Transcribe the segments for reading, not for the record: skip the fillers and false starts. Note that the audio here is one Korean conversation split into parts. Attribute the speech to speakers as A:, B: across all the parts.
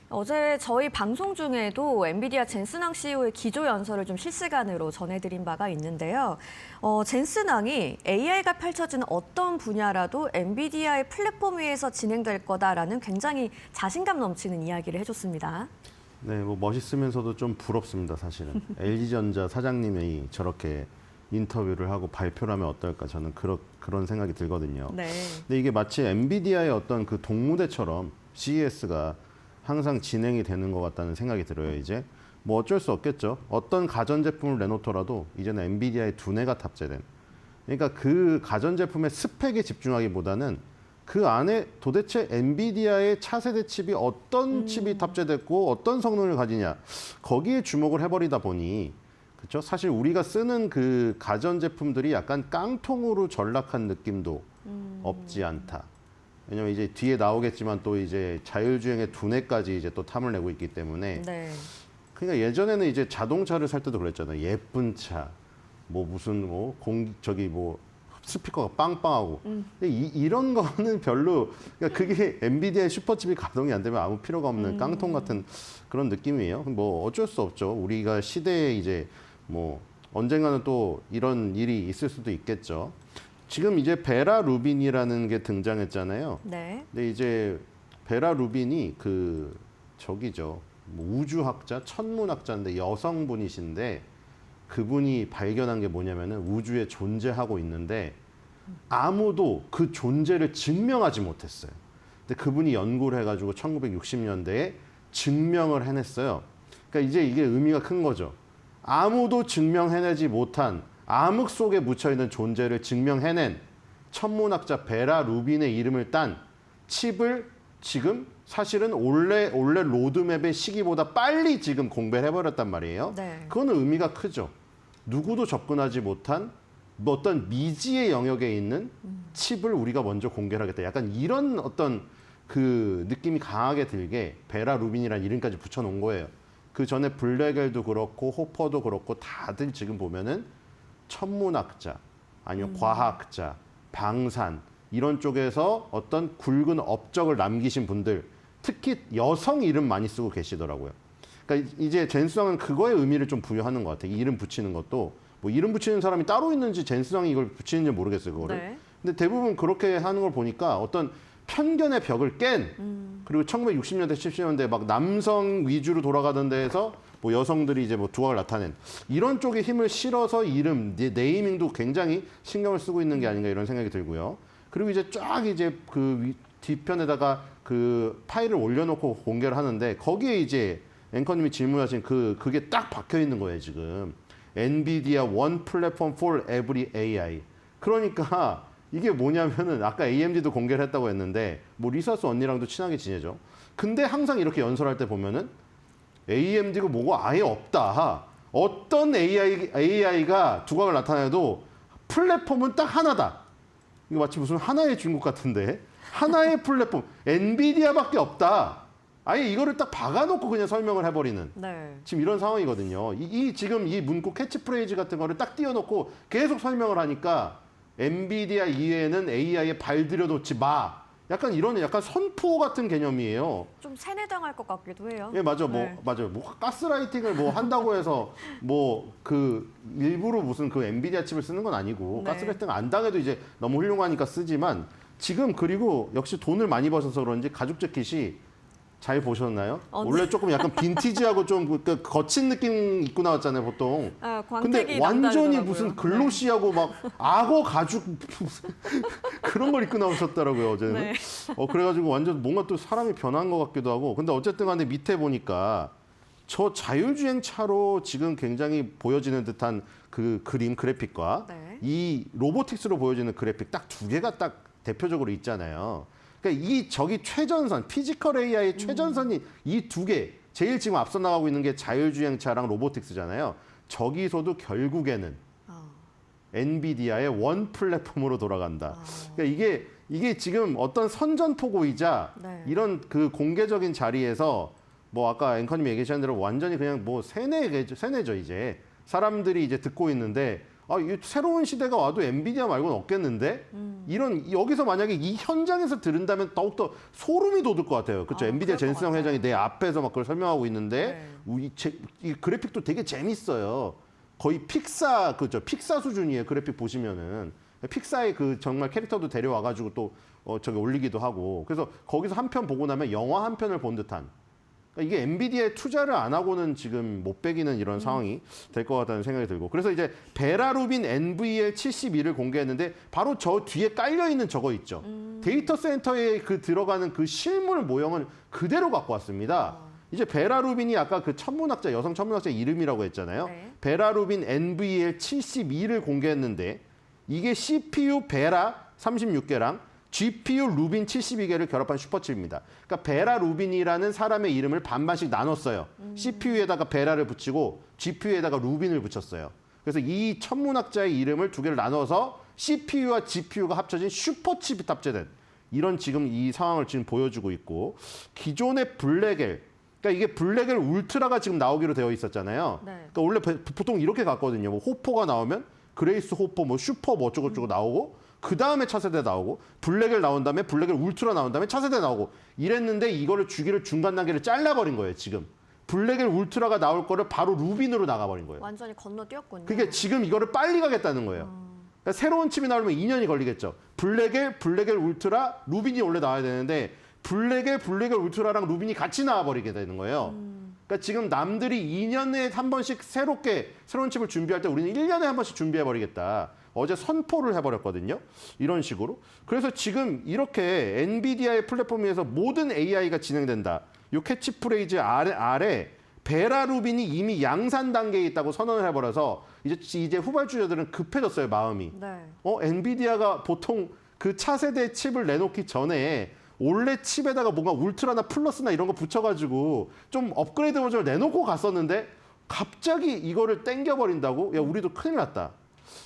A: 어제 저희 방송 중에도 엔비디아 젠슨왕 CEO의 기조연설을 좀 실시간으로 전해드린 바가 있는데요. 젠슨왕이 AI가 펼쳐지는 어떤 분야라도 엔비디아의 플랫폼 위에서 진행될 거다라는 굉장히 자신감 넘치는 이야기를 해줬습니다.
B: 네, 뭐 멋있으면서도 좀 부럽습니다, 사실은. LG전자 사장님이 저렇게 인터뷰를 하고 발표를 하면 어떨까 저는 그런 생각이 들거든요.
A: 네.
B: 근데 이게 마치 엔비디아의 어떤 그 동무대처럼 CES가 항상 진행이 되는 것 같다는 생각이 들어요, 이제. 뭐 어쩔 수 없겠죠. 어떤 가전제품을 내놓더라도 이제는 엔비디아의 두뇌가 탑재된. 그러니까 그 가전제품의 스펙에 집중하기보다는 그 안에 도대체 엔비디아의 차세대 칩이 어떤 칩이 탑재됐고 어떤 성능을 가지냐. 거기에 주목을 해버리다 보니 그렇죠? 사실 우리가 쓰는 그 가전제품들이 약간 깡통으로 전락한 느낌도 없지 않다. 왜냐면 이제 뒤에 나오겠지만 또 이제 자율주행의 두뇌까지 이제 또 탐을 내고 있기 때문에.
A: 네.
B: 그러니까 예전에는 이제 자동차를 살 때도 그랬잖아요. 예쁜 차, 뭐 무슨 뭐 저기 뭐 스피커가 빵빵하고. 이런 거는 별로, 그러니까 그게 엔비디아의 슈퍼칩이 가동이 안 되면 아무 필요가 없는 깡통 같은 그런 느낌이에요. 뭐 어쩔 수 없죠. 우리가 시대에 이제 뭐 언젠가는 또 이런 일이 있을 수도 있겠죠. 지금 이제 베라 루빈이라는 게 등장했잖아요.
A: 네.
B: 근데 이제 베라 루빈이 그 저기죠. 뭐 우주학자, 천문학자인데 여성분이신데 그분이 발견한 게 뭐냐면은 우주에 존재하고 있는데 아무도 그 존재를 증명하지 못했어요. 근데 그분이 연구를 해가지고 1960년대에 증명을 해냈어요. 그러니까 이제 이게 의미가 큰 거죠. 아무도 증명해내지 못한 암흑 속에 묻혀있는 존재를 증명해낸 천문학자 베라 루빈의 이름을 딴 칩을 지금 사실은 원래 로드맵의 시기보다 빨리 지금 공개를 해버렸단 말이에요.
A: 네.
B: 그거는 의미가 크죠. 누구도 접근하지 못한 뭐 어떤 미지의 영역에 있는 칩을 우리가 먼저 공개를 하겠다. 약간 이런 어떤 그 느낌이 강하게 들게 베라 루빈이라는 이름까지 붙여놓은 거예요. 그 전에 블랙엘도 그렇고 호퍼도 그렇고 다들 지금 보면은 천문학자, 아니면 과학자, 방산 이런 쪽에서 어떤 굵은 업적을 남기신 분들, 특히 여성 이름 많이 쓰고 계시더라고요. 그러니까 이제 젠슨왕은 그거에 의미를 좀 부여하는 것 같아요. 이름 붙이는 것도 뭐 이름 붙이는 사람이 따로 있는지 젠슨왕이 이걸 붙이는지 모르겠어요, 그거를.
A: 네.
B: 근데 대부분 그렇게 하는 걸 보니까 어떤 편견의 벽을 깬 그리고 1960년대, 70년대 막 남성 위주로 돌아가던 데에서 뭐 여성들이 이제 뭐 두각을 나타낸 이런 쪽에 힘을 실어서 이름, 네이밍도 굉장히 신경을 쓰고 있는 게 아닌가 이런 생각이 들고요. 그리고 이제 쫙 이제 그 뒤편에다가 그 파일을 올려놓고 공개를 하는데 거기에 이제 앵커님이 질문하신 그게 딱 박혀 있는 거예요, 지금. 엔비디아 One Platform for Every AI. 그러니까 이게 뭐냐면은 아까 AMD도 공개를 했다고 했는데 뭐 리사스 언니랑도 친하게 지내죠. 근데 항상 이렇게 연설할 때 보면은 AMD가 뭐가 아예 없다. 어떤 AI가 두각을 나타내도 플랫폼은 딱 하나다. 이거 마치 무슨 하나의 중국 같은데 하나의 플랫폼 엔비디아밖에 없다. 아예 이거를 딱 박아놓고 그냥 설명을 해버리는
A: 네.
B: 지금 이런 상황이거든요. 지금 이 문구 캐치프레이즈 같은 거를 딱 띄워놓고 계속 설명을 하니까 엔비디아 이외에는 AI에 발 들여놓지 마. 약간 이런 약간 선포 같은 개념이에요.
A: 좀 세뇌당할 것 같기도 해요.
B: 예, 맞아.
A: 네.
B: 맞아요. 뭐 가스라이팅을 뭐 한다고 해서 뭐 그 일부러 무슨 그 엔비디아 칩을 쓰는 건 아니고
A: 네.
B: 가스라이팅 안 당해도 이제 너무 훌륭하니까 쓰지만 지금 그리고 역시 돈을 많이 버셔서 그런지 가죽 재킷이 잘 보셨나요? 원래 조금 약간 빈티지하고 좀 그 거친 느낌 입고 나왔잖아요, 보통.
A: 아,
B: 근데
A: 광택이
B: 완전히
A: 남다르더라고요.
B: 무슨 글로시하고 막 악어 가죽 그런 걸 입고 나오셨더라고요, 어제는.
A: 네.
B: 그래가지고 완전 뭔가 또 사람이 변한 것 같기도 하고. 근데 어쨌든 간에 밑에 보니까 저 자율주행 차로 지금 굉장히 보여지는 듯한 그 그림, 그래픽과
A: 네.
B: 이 로보틱스로 보여지는 그래픽 딱 두 개가 딱 대표적으로 있잖아요. 그러니까 저기 최전선, 피지컬 AI의 최전선이 이 두 개, 제일 지금 앞서 나가고 있는 게 자율주행차랑 로보틱스잖아요. 저기서도 결국에는 엔비디아의 원 플랫폼으로 돌아간다. 그러니까 이게 지금 어떤 선전포고이자
A: 네.
B: 이런 그 공개적인 자리에서 뭐 아까 앵커님이 얘기하신 대로 완전히 그냥 뭐 세뇌죠, 이제. 사람들이 이제 듣고 있는데 이 새로운 시대가 와도 엔비디아 말고는 없겠는데 이런 여기서 만약에 이 현장에서 들은다면 더욱더 소름이 돋을 것 같아요. 그렇죠? 엔비디아
A: 그럴 것
B: 젠슨영
A: 같아요.
B: 회장이 내 앞에서 막 그걸 설명하고 있는데
A: 네.
B: 이 그래픽도 되게 재밌어요. 거의 픽사 그죠? 픽사 수준이에요. 그래픽 보시면은 픽사의 그 정말 캐릭터도 데려와가지고 또 저기 올리기도 하고 그래서 거기서 한 편 보고 나면 영화 한 편을 본 듯한. 그러니까 이게 엔비디아에 투자를 안 하고는 지금 못 배기는 이런 상황이 될 것 같다는 생각이 들고 그래서 이제 베라루빈 NVL72를 공개했는데 바로 저 뒤에 깔려 있는 저거 있죠. 데이터 센터에 그 들어가는 그 실물 모형을 그대로 갖고 왔습니다. 이제 베라루빈이 아까 그 천문학자 여성 천문학자 이름이라고 했잖아요.
A: 네.
B: 베라루빈 NVL72를 공개했는데 이게 CPU 베라 36개랑 GPU 루빈 72개를 결합한 슈퍼칩입니다. 그러니까 베라 루빈이라는 사람의 이름을 반반씩 나눴어요. CPU에다가 베라를 붙이고 GPU에다가 루빈을 붙였어요. 그래서 이 천문학자의 이름을 두 개를 나눠서 CPU와 GPU가 합쳐진 슈퍼칩이 탑재된 이런 지금 이 상황을 지금 보여주고 있고 기존의 블랙엘 그러니까 이게 블랙엘 울트라가 지금 나오기로 되어 있었잖아요.
A: 네.
B: 그러니까 원래 보통 이렇게 갔거든요. 뭐 호퍼가 나오면 그레이스 호퍼 뭐 슈퍼 뭐 어쩌고저쩌고 나오고 그 다음에 차세대 나오고 블랙엘 나온 다음에 블랙엘 울트라 나온 다음에 차세대 나오고 이랬는데 이거를 주기를 중간 단계를 잘라버린 거예요. 지금 블랙엘 울트라가 나올 거를 바로 루빈으로 나가버린 거예요.
A: 완전히 건너뛰었군요.
B: 그게 지금 이거를 빨리 가겠다는 거예요. 그러니까 새로운 칩이 나오면 2년이 걸리겠죠. 블랙엘 울트라, 루빈이 원래 나와야 되는데 블랙엘 울트라랑 루빈이 같이 나와버리게 되는 거예요. 그러니까 지금 남들이 2년에 한 번씩 새롭게 새로운 칩을 준비할 때 우리는 1년에 한 번씩 준비해버리겠다. 어제 선포를 해버렸거든요. 이런 식으로. 그래서 지금 이렇게 엔비디아의 플랫폼 위에서 모든 AI가 진행된다. 이 캐치프레이즈 아래 베라루빈이 이미 양산 단계에 있다고 선언을 해버려서 이제 후발주자들은 급해졌어요, 마음이.
A: 네.
B: 엔비디아가 보통 그 차세대 칩을 내놓기 전에 원래 칩에다가 뭔가 울트라나 플러스나 이런 거 붙여가지고 좀 업그레이드 버전을 내놓고 갔었는데 갑자기 이거를 땡겨버린다고? 야, 우리도 큰일 났다.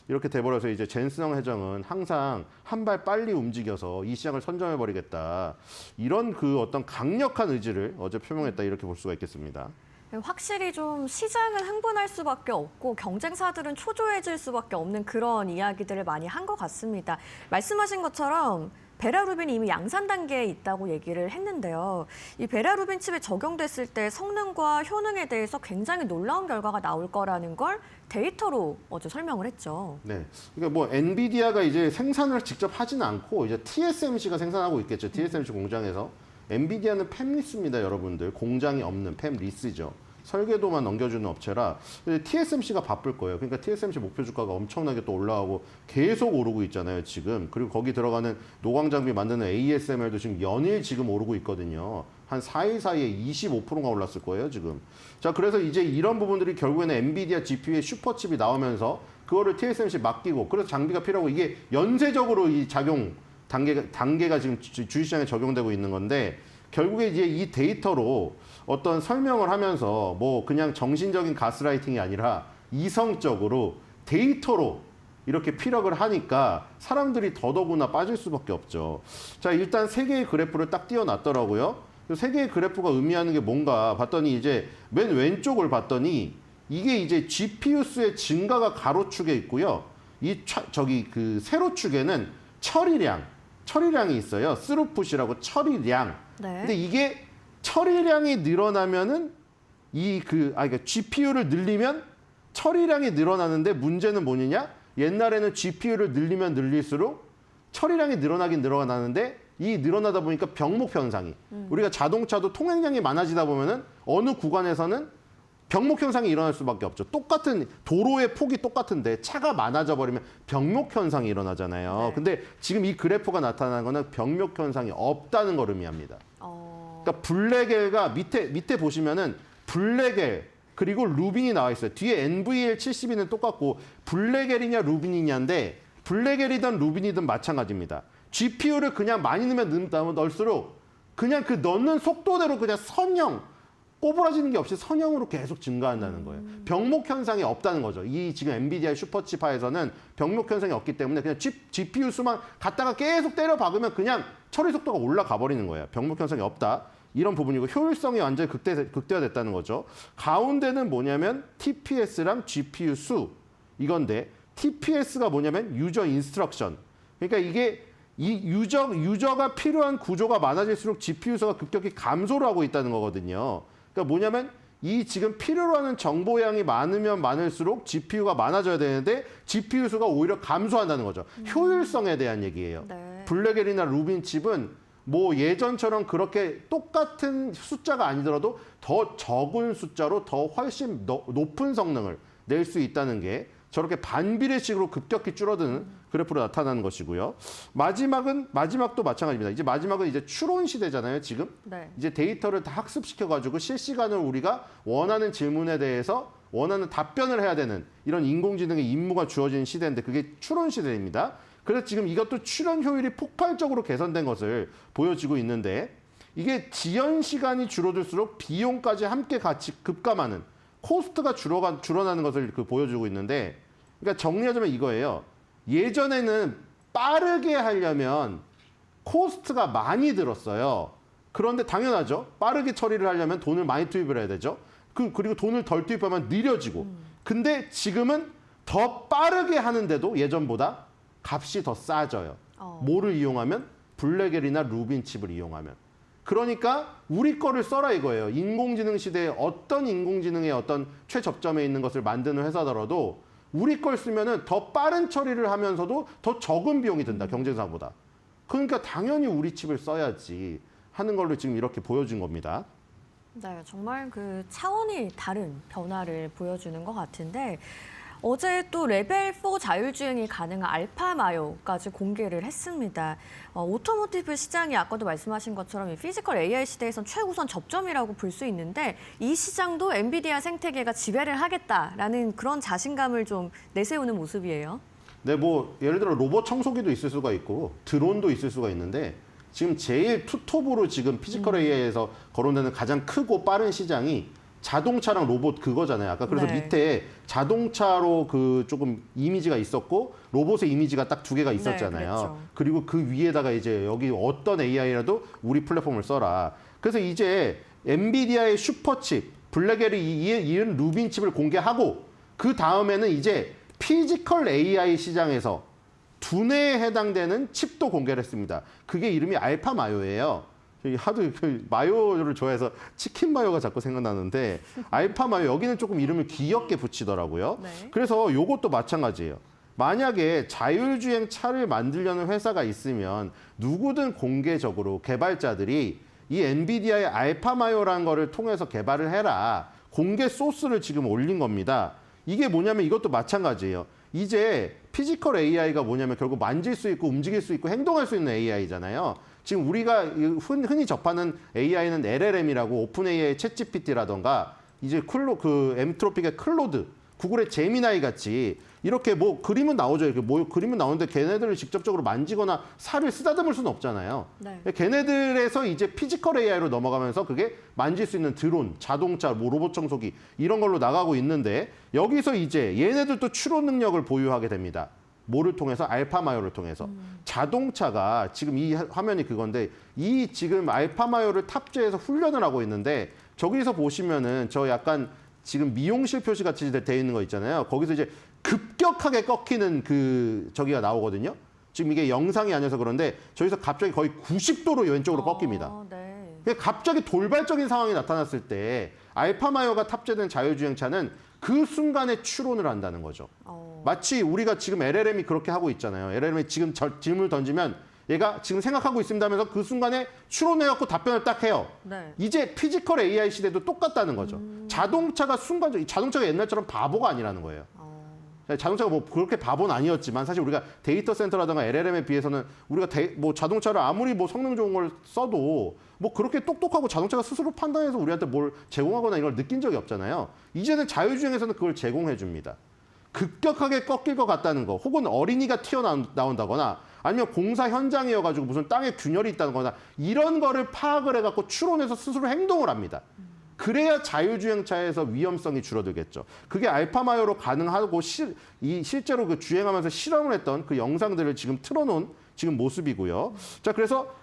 B: 이렇게 돼버려서 이제 젠슨영 회장은 항상 한 발 빨리 움직여서 이 시장을 선점해버리겠다. 이런 그 어떤 강력한 의지를 어제 표명했다. 이렇게 볼 수가 있겠습니다.
A: 확실히 좀 시장은 흥분할 수밖에 없고 경쟁사들은 초조해질 수밖에 없는 그런 이야기들을 많이 한 것 같습니다. 말씀하신 것처럼 베라루빈이 이미 양산 단계에 있다고 얘기를 했는데요. 이 베라루빈 칩에 적용됐을 때 성능과 효능에 대해서 굉장히 놀라운 결과가 나올 거라는 걸 데이터로 어제 설명을 했죠.
B: 네. 그러니까 뭐 엔비디아가 이제 생산을 직접 하진 않고 이제 TSMC가 생산하고 있겠죠. TSMC 공장에서. 엔비디아는 팹리스입니다, 여러분들. 공장이 없는 팹리스죠. 설계도만 넘겨주는 업체라 TSMC가 바쁠 거예요. 그러니까 TSMC 목표 주가가 엄청나게 또 올라가고 계속 오르고 있잖아요, 지금. 그리고 거기 들어가는 노광 장비 만드는 ASML도 지금 연일 지금 오르고 있거든요. 한 4일 사이에 25%가 올랐을 거예요, 지금. 자, 그래서 이제 이런 부분들이 결국에는 엔비디아 GPU의 슈퍼칩이 나오면서 그거를 TSMC 맡기고 그래서 장비가 필요하고 이게 연쇄적으로 이 작용 단계가 지금 주식시장에 적용되고 있는 건데 결국에 이제 이 데이터로 어떤 설명을 하면서 뭐 그냥 정신적인 가스라이팅이 아니라 이성적으로 데이터로 이렇게 피력을 하니까 사람들이 더더구나 빠질 수밖에 없죠. 자, 일단 세 개의 그래프를 딱 띄워놨더라고요. 세 개의 그래프가 의미하는 게 뭔가 봤더니 이제 맨 왼쪽을 봤더니 이게 이제 GPU 수의 증가가 가로축에 있고요. 그 세로축에는 처리량이 있어요. 스루풋이라고 처리량.
A: 네.
B: 근데 이게 처리량이 늘어나면은 그러니까 GPU를 늘리면 처리량이 늘어나는데 문제는 뭐냐? 옛날에는 GPU를 늘리면 늘릴수록 처리량이 늘어나긴 늘어나는데 이 늘어나다 보니까 병목 현상이 우리가 자동차도 통행량이 많아지다 보면은 어느 구간에서는 병목 현상이 일어날 수밖에 없죠. 똑같은 도로의 폭이 똑같은데 차가 많아져 버리면 병목 현상이 일어나잖아요.
A: 네.
B: 근데 지금 이 그래프가 나타나는 거는 병목 현상이 없다는 걸 의미합니다. 그러니까 블랙엘가 밑에 보시면은 블랙엘 그리고 루빈이 나와 있어요. 뒤에 NVL72는 똑같고 블랙엘이냐 루빈이냐인데 블랙엘이든 루빈이든 마찬가지입니다. GPU를 그냥 많이 넣을수록 그냥 그 넣는 속도대로 그냥 선형 꼬부라지는 게 없이 선형으로 계속 증가한다는 거예요. 병목 현상이 없다는 거죠. 이 지금 엔비디아 슈퍼칩화에서는 병목 현상이 없기 때문에 그냥 GPU 수만 갖다가 계속 때려 박으면 그냥 처리 속도가 올라가 버리는 거예요. 병목 현상이 없다. 이런 부분이고 효율성이 완전히 극대화됐다는 거죠. 가운데는 뭐냐면 TPS랑 GPU 수 이건데 TPS가 뭐냐면 유저 인스트럭션. 그러니까 이게 이 유저가 필요한 구조가 많아질수록 GPU 수가 급격히 감소를 하고 있다는 거거든요. 그러니까 뭐냐면 이 지금 필요로 하는 정보량이 많으면 많을수록 GPU가 많아져야 되는데 GPU 수가 오히려 감소한다는 거죠. 효율성에 대한 얘기예요.
A: 네.
B: 블랙엘이나 루빈 칩은 뭐 예전처럼 그렇게 똑같은 숫자가 아니더라도 더 적은 숫자로 더 훨씬 높은 성능을 낼 수 있다는 게 저렇게 반비례식으로 급격히 줄어드는 그래프로 나타나는 것이고요. 마지막도 마찬가지입니다. 이제 마지막은 이제 추론 시대잖아요, 지금.
A: 네.
B: 이제 데이터를 다 학습시켜가지고 실시간으로 우리가 원하는 질문에 대해서 원하는 답변을 해야 되는 이런 인공지능의 임무가 주어진 시대인데 그게 추론 시대입니다. 그래서 지금 이것도 추론 효율이 폭발적으로 개선된 것을 보여지고 있는데 이게 지연 시간이 줄어들수록 비용까지 함께 같이 급감하는 코스트가 줄어나는 것을 보여주고 있는데 그러니까 정리하자면 이거예요. 예전에는 빠르게 하려면 코스트가 많이 들었어요. 그런데 당연하죠. 빠르게 처리를 하려면 돈을 많이 투입을 해야 되죠. 그리고 돈을 덜 투입하면 느려지고. 근데 지금은 더 빠르게 하는데도 예전보다 값이 더 싸져요. 뭐를 이용하면? 블랙엘이나 루빈 칩을 이용하면. 그러니까 우리 거를 써라 이거예요. 인공지능 시대에 어떤 인공지능의 어떤 최접점에 있는 것을 만드는 회사더라도 우리 걸 쓰면은 더 빠른 처리를 하면서도 더 적은 비용이 든다. 경쟁사보다. 그러니까 당연히 우리 칩을 써야지 하는 걸로 지금 이렇게 보여준 겁니다.
A: 네, 정말 그 차원이 다른 변화를 보여주는 것 같은데 어제 또 레벨 4 자율주행이 가능한 알파마요까지 공개를 했습니다. 오토모티브 시장이 아까도 말씀하신 것처럼 이 피지컬 AI 시대에선 최우선 접점이라고 볼 수 있는데 이 시장도 엔비디아 생태계가 지배를 하겠다라는 그런 자신감을 좀 내세우는 모습이에요.
B: 네, 뭐 예를 들어 로봇 청소기도 있을 수가 있고 드론도 있을 수가 있는데 지금 제일 투톱으로 지금 피지컬 AI에서 거론되는 가장 크고 빠른 시장이 자동차랑 로봇 그거잖아요. 아까 그래서
A: 네.
B: 밑에 자동차로 그 조금 이미지가 있었고 로봇의 이미지가 딱 두 개가 있었잖아요.
A: 그랬죠.
B: 그리고 그 위에다가 이제 여기 어떤 AI라도 우리 플랫폼을 써라. 그래서 이제 엔비디아의 슈퍼칩, 블랙엘이 이은 루빈 칩을 공개하고 그 다음에는 이제 피지컬 AI 시장에서 두뇌에 해당되는 칩도 공개를 했습니다. 그게 이름이 알파마요예요. 하도 그 마요를 좋아해서 치킨 마요가 자꾸 생각나는데 알파 마요 여기는 조금 이름을 귀엽게 붙이더라고요.
A: 네.
B: 그래서 요것도 마찬가지예요. 만약에 자율주행 차를 만들려는 회사가 있으면 누구든 공개적으로 개발자들이 이 엔비디아의 알파 마요라는 거를 통해서 개발을 해라. 공개 소스를 지금 올린 겁니다. 이게 뭐냐면 이것도 마찬가지예요. 이제 피지컬 AI가 뭐냐면 결국 만질 수 있고 움직일 수 있고 행동할 수 있는 AI잖아요. 지금 우리가 흔히 접하는 AI는 LLM이라고 오픈 AI 챗GPT라던가 이제 엠트로픽의 클로드, 구글의 제미나이 같이 이렇게 뭐 그림은 나오죠. 이렇게 뭐 그림은 나오는데 걔네들을 직접적으로 만지거나 살을 쓰다듬을 수는 없잖아요.
A: 네.
B: 걔네들에서 이제 피지컬 AI로 넘어가면서 그게 만질 수 있는 드론, 자동차, 뭐 로봇 청소기 이런 걸로 나가고 있는데 여기서 이제 얘네들도 추론 능력을 보유하게 됩니다. 뭐를 통해서? 알파마요를 통해서. 자동차가 지금 이 화면이 그건데 이 지금 알파마요를 탑재해서 훈련을 하고 있는데 저기서 보시면은 저 약간 지금 미용실 표시 같이 돼 있는 거 있잖아요. 거기서 이제 급격하게 꺾이는 그 저기가 나오거든요. 지금 이게 영상이 아니어서 그런데 저기서 갑자기 거의 90도로 왼쪽으로 꺾입니다.
A: 네.
B: 그러니까 갑자기 돌발적인 상황이 나타났을 때 알파마요가 탑재된 자율주행차는 그 순간에 추론을 한다는 거죠. 마치 우리가 지금 LLM이 그렇게 하고 있잖아요. LLM이 지금 질문을 던지면 얘가 지금 생각하고 있습니다 하면서 그 순간에 추론해갖고 답변을 딱 해요.
A: 네.
B: 이제 피지컬 AI 시대도 똑같다는 거죠. 자동차가 자동차가 옛날처럼 바보가 아니라는 거예요. 자동차가 뭐 그렇게 바보는 아니었지만 사실 우리가 데이터 센터라든가 LLM에 비해서는 우리가 뭐 자동차를 아무리 뭐 성능 좋은 걸 써도 뭐 그렇게 똑똑하고 자동차가 스스로 판단해서 우리한테 뭘 제공하거나 이걸 느낀 적이 없잖아요. 이제는 자율주행에서는 그걸 제공해 줍니다. 급격하게 꺾일 것 같다는 거 혹은 어린이가 튀어나온다거나 아니면 공사 현장이어가지고 무슨 땅에 균열이 있다거나 이런 거를 파악을 해갖고 추론해서 스스로 행동을 합니다. 그래야 자율주행차에서 위험성이 줄어들겠죠. 그게 알파마요로 가능하고 실제로 그 주행하면서 실험을 했던 그 영상들을 지금 틀어놓은 지금 모습이고요. 자, 그래서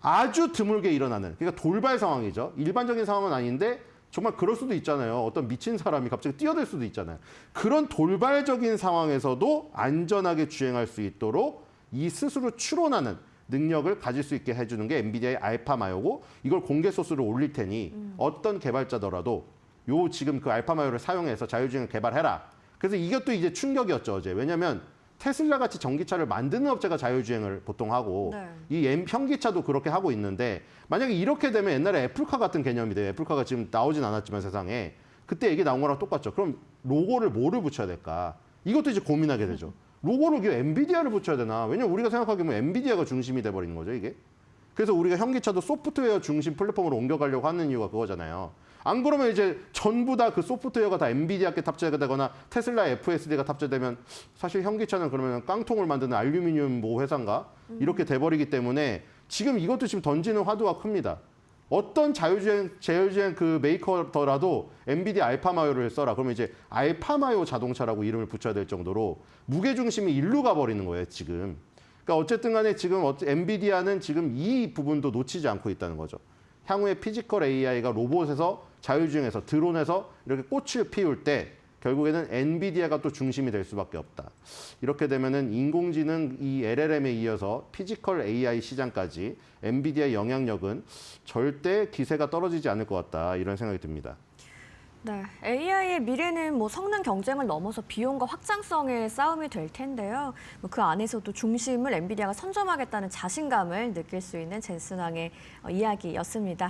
B: 아주 드물게 일어나는 그러니까 돌발 상황이죠. 일반적인 상황은 아닌데 정말 그럴 수도 있잖아요. 어떤 미친 사람이 갑자기 뛰어들 수도 있잖아요. 그런 돌발적인 상황에서도 안전하게 주행할 수 있도록 이 스스로 추론하는 능력을 가질 수 있게 해주는 게 엔비디아의 알파마요고 이걸 공개 소스로 올릴 테니 어떤 개발자더라도 요 지금 그 알파마요를 사용해서 자율주행을 개발해라. 그래서 이것도 이제 충격이었죠, 어제. 왜냐하면 테슬라 같이 전기차를 만드는 업체가 자율주행을 보통 하고
A: 네.
B: 이 현기차도 그렇게 하고 있는데 만약에 이렇게 되면 옛날에 애플카 같은 개념이 돼요. 애플카가 지금 나오진 않았지만 세상에 그때 얘기 나온 거랑 똑같죠. 그럼 로고를 뭐를 붙여야 될까? 이것도 이제 고민하게 되죠. 로고를 엔비디아를 붙여야 되나? 왜냐면 우리가 생각하기에는 엔비디아가 중심이 돼버리는 거죠, 이게. 그래서 우리가 현기차도 소프트웨어 중심 플랫폼으로 옮겨가려고 하는 이유가 그거잖아요. 안 그러면 이제 전부 다 그 소프트웨어가 다 엔비디아께 탑재가 되거나 테슬라 FSD가 탑재되면 사실 현기차는 그러면 깡통을 만드는 알루미늄 뭐 회사인가? 이렇게 돼버리기 때문에 지금 이것도 지금 던지는 화두가 큽니다. 어떤 자율주행 그 메이커더라도 엔비디아 알파마요를 써라. 그러면 이제 알파마요 자동차라고 이름을 붙여야 될 정도로 무게중심이 일로 가버리는 거예요, 지금. 그러니까 어쨌든 간에 지금 엔비디아는 지금 이 부분도 놓치지 않고 있다는 거죠. 향후에 피지컬 AI가 로봇에서 자율주행에서 드론에서 이렇게 꽃을 피울 때 결국에는 엔비디아가 또 중심이 될 수밖에 없다. 이렇게 되면은 인공지능 이 LLM에 이어서 피지컬 AI 시장까지 엔비디아의 영향력은 절대 기세가 떨어지지 않을 것 같다. 이런 생각이 듭니다.
A: 네, AI의 미래는 뭐 성능 경쟁을 넘어서 비용과 확장성의 싸움이 될 텐데요. 그 안에서도 중심을 엔비디아가 선점하겠다는 자신감을 느낄 수 있는 젠슨 왕의 이야기였습니다.